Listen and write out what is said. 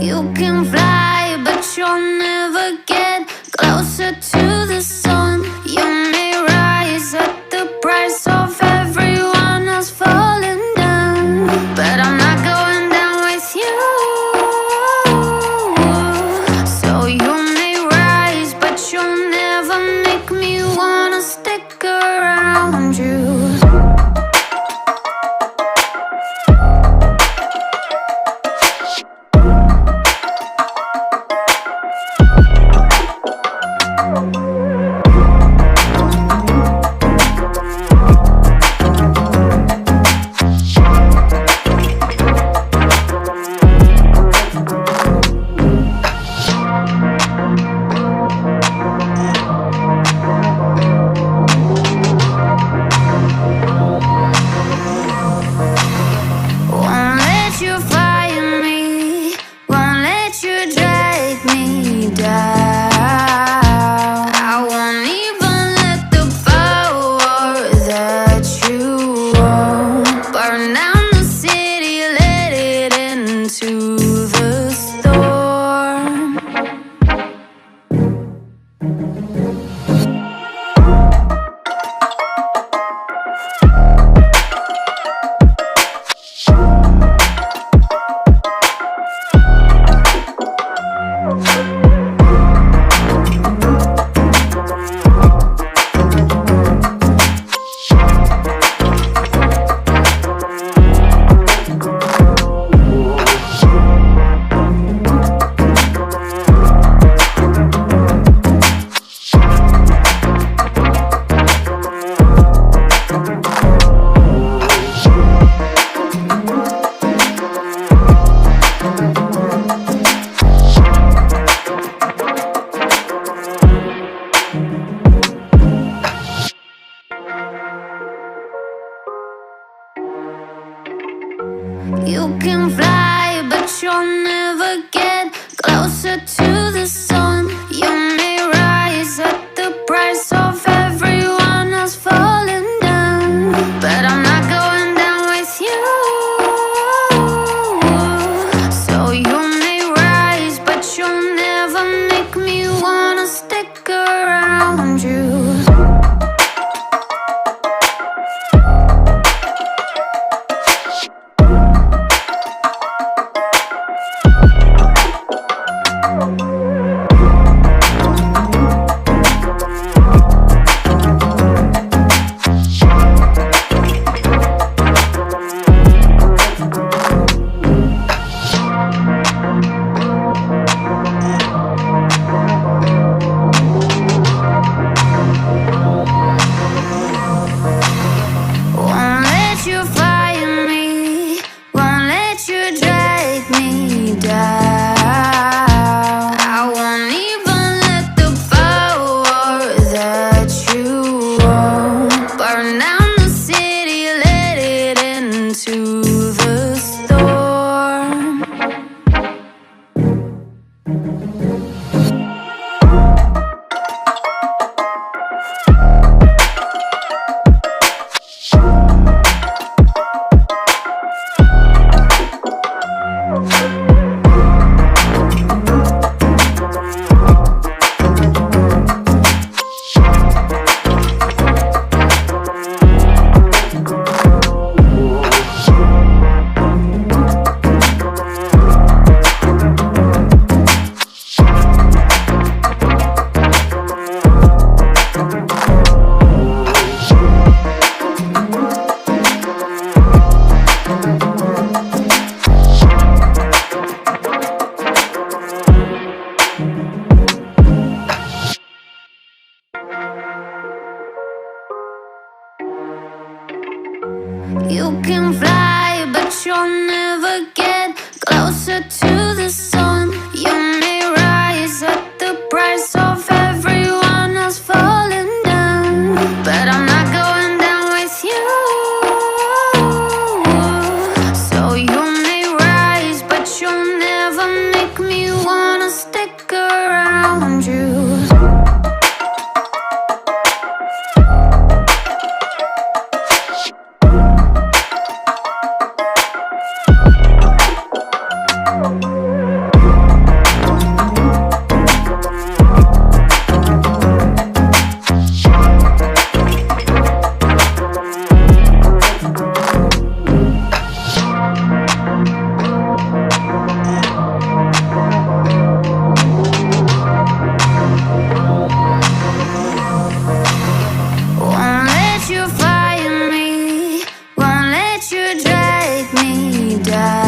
You can fly, but you'll never get closer to the sun. You may rise at the price of everyone else falling down, but I'm not going down with you. So you may rise, but you'll never make me wanna stick around you. You can fly, but you'll never get closer to the sun. You may rise at the price of everyone else falling down, but I'm not going down with you. So you may rise, but you'll never make me wanna stick around you. You can fly, but you'll never get closer to the sun. You may rise at the price of everyone else falling down, but I'm not going down with you. So you may rise, but you'll never make me wanna stick around you. try.